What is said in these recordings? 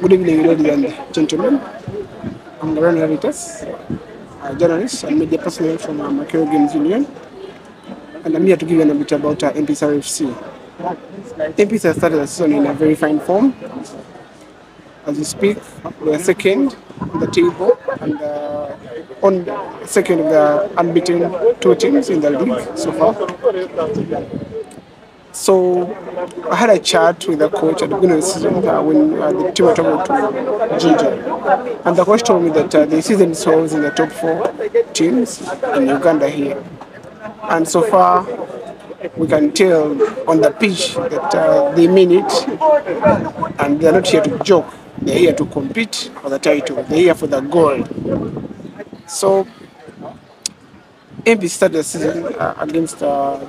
Good evening, ladies and gentlemen. I'm Aaron Heritas, a journalist and media personnel from Makero Games Union, and I'm here to give you a bit about Impis RFC. Impis has started the season in a very fine form. As we speak, they are second on the table and on second of the unbeaten two teams in the league so far. So I had a chat with the coach at the beginning of the season when the team were talking to Jinja. And the coach told me that the season is in the top four teams in Uganda here. And so far, we can tell on the pitch that they mean it and they're not here to joke. They're here to compete for the title. They're here for the gold. So, Impis started the season against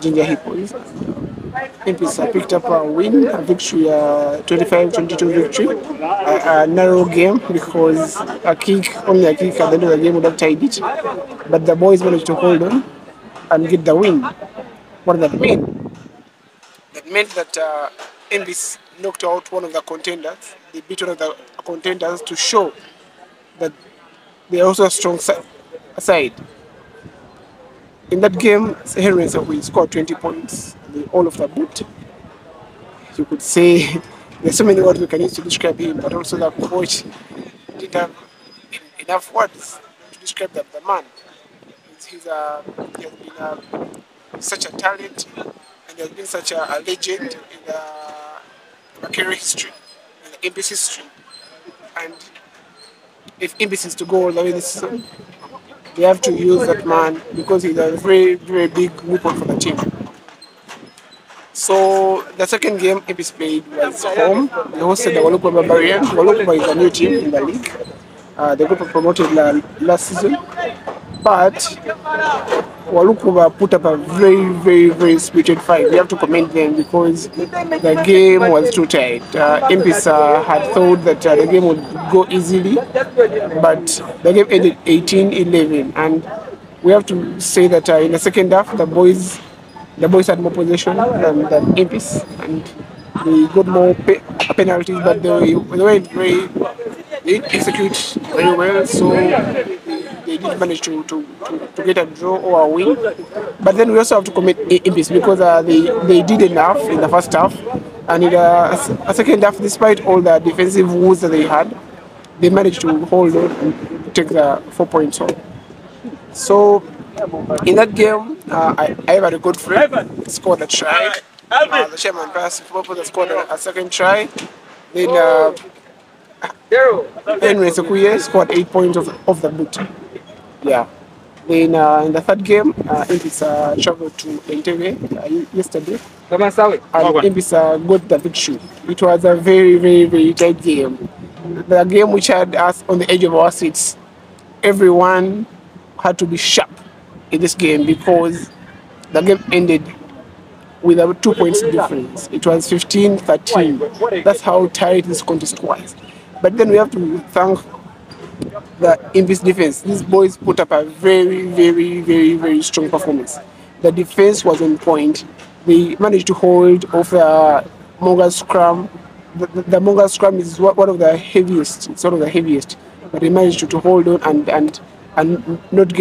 Jinja Hippos. Impis picked up a win, a victory, 25-22 victory. A narrow game because only a kick at the end of the game would have tied it. But the boys managed to hold on and get the win. What did that mean? That meant that Impis knocked out one of the contenders. They beat one of the contenders to show that they are also a strong side. In that game, Henry Nsekuye scored 20 points, all of the boot. You could say there's so many words we can use to describe him, but also the coach didn't have enough words to describe the man. He has been such a talent, and he has been such a legend in the Makere history, in the Impis history. And if Impis is to go all the way this season, they have to use that man because he's a very, very big weapon for the team. So the second game Impis played was home. They hosted the Walukuba Barbarians. Walukuba is a new team in the league. They got promoted last season. But Walukuba put up a very, very, very spirited fight. We have to commend them because the game was too tight. Impis had thought that the game would go easily, but the game ended 18-11. And we have to say that in the second half, the boys had more possession than Impis, and they got more penalties, but they didn't execute very well. So they did manage to get a draw or a win. But then we also have to commend Impis because they did enough in the first half. And in the second half, despite all the defensive woes that they had, they managed to hold on and take the 4 points home. So in that game, Ayebare Godfrey scored a try. The chairman Pius scored a second try. Then Nsekuye scored 8 points off the boot. Yeah. Then in the third game, Impis traveled to Nsekuye yesterday. And Impis got the victory. It was a very, very, very tight game. The game which had us on the edge of our seats. Everyone had to be sharp in this game because the game ended with a 2 points difference. It was 15-13. That's how tight this contest was. But then we have to thank the Impis defense. These boys put up a very, very, very, very strong performance. The defense was on point. They managed to hold off the Monga scrum. The Monga scrum is one of the heaviest. It's one of the heaviest. But they managed to hold on and not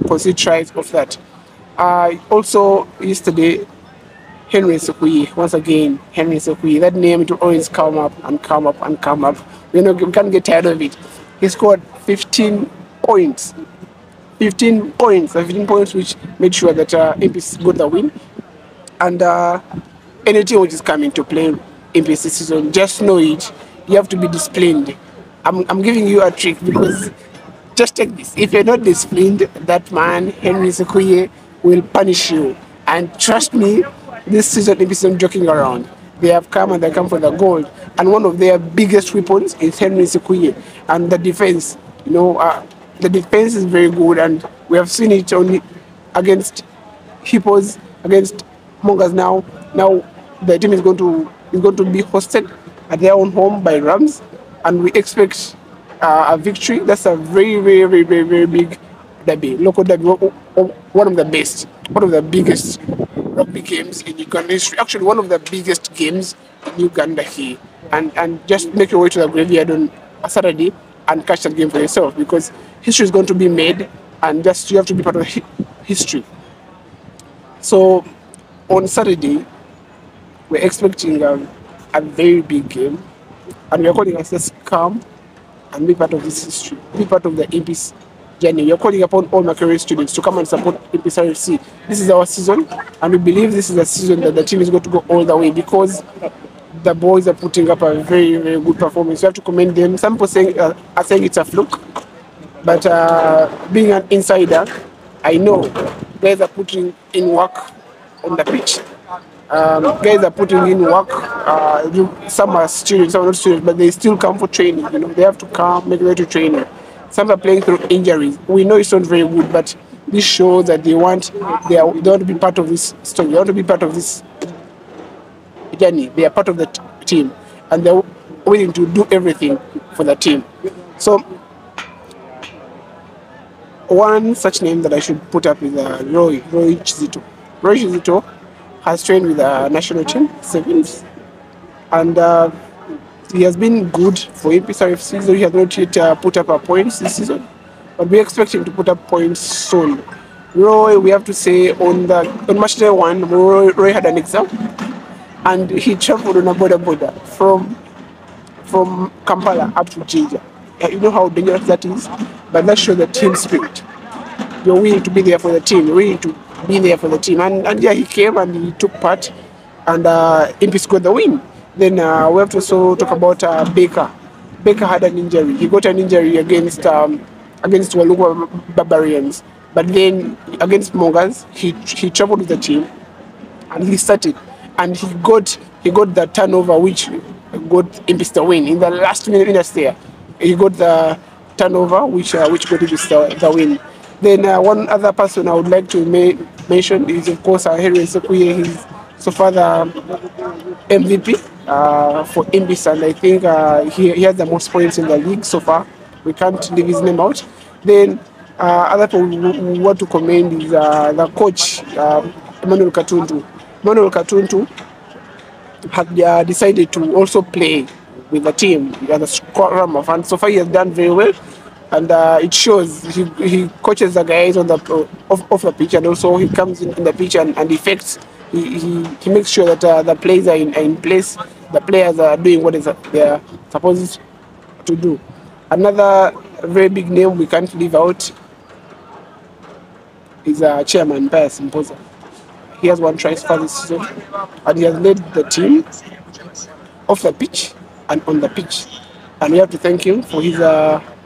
concede tries of that. Also yesterday, Henry Nsekuye, once again, Henry Nsekuye, that name it will always come up and come up and come up. We can't get tired of it. He scored 15 points. 15 points which made sure that Impis got the win. And any team which is coming to play Impis this season, just know it. You have to be disciplined. I'm giving you a trick because just take this. If you're not disciplined, that man, Henry Nsekuye, will punish you. And trust me, this season Impis isn't joking around. They have come and they come for the gold. And one of their biggest weapons is Henry Nsekuye. And the defense, the defense is very good. And we have seen it only against Hippos, against Mongas now. Now the team is going to be hosted at their own home by Rams. And we expect a victory. That's a very, very, very, very, very big derby, local derby, one of the best, one of the biggest rugby games in Uganda history. Actually, one of the biggest games in Uganda here, and just make your way to the graveyard on a Saturday and catch that game for yourself, because history is going to be made, and just you have to be part of history. So on Saturday, we're expecting a very big game, and we're calling ourselves calm and be part of this history, be part of the Impis journey. We are calling upon all Makerere students to come and support Impis RFC. This is our season, and we believe this is a season that the team is going to go all the way, because the boys are putting up a very, very good performance. You have to commend them. Some people are saying it's a fluke, but being an insider, I know guys are putting in work on the pitch. Guys are putting in work. Some are students, some are not students, but they still come for training. You know, they have to come, make their way to training. Some are playing through injuries. We know it's not very good, but this shows that they want to be part of this story. They want to be part of this journey. They are part of the team, and they're willing to do everything for the team. So one such name that I should put up is Roy Chizito. Roy Chizito has trained with the national team, sevens, and he has been good for Impis RFC. So he has not yet put up points this season, but we expect him to put up points soon. Roy, we have to say, on match day 1, Roy had an exam, and he traveled on a border from Kampala up to Jinja. You know how dangerous that is, but that shows the team spirit. You're willing to be there for the team. You're willing to be there for the team. And yeah, he came and he took part, and Impis got the win. Then we have to also talk about Baker. Baker had an injury. He got an injury against Walukuba Barbarians. But then against Mongas, he traveled with the team, and he started. And he got the turnover which got Impis the win. In the last minutes there, he got the turnover which got Impis the win. Then one other person I would like to mention is, of course, Nsekuye. He's so far the MVP for Impis, and I think he has the most points in the league so far. We can't leave his name out. Then other people we want to commend is the coach, Emmanuel Katuntu. Emmanuel Katuntu had decided to also play with the team as a scrum, and so far he has done very well. And it shows he coaches the guys on the off the pitch, and also he comes in the pitch and effects. He makes sure that the players are in place. The players are doing what they are supposed to do. Another very big name we can't leave out is Chairman Pius Mpoza. He has 1 try for this season, and he has led the team off the pitch and on the pitch. And we have to thank him for his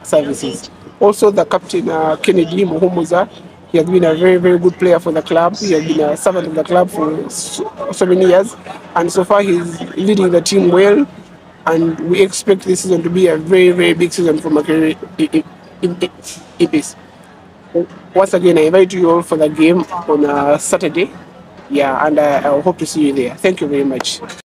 services. Also, the captain, Kennedy Muhumuza, he has been a very, very good player for the club. He has been a servant of the club for so many years, and so far he's leading the team well. And we expect this season to be a very, very big season for Makerere Impis. Once again, I invite you all for the game on Saturday. Yeah, and I hope to see you there. Thank you very much.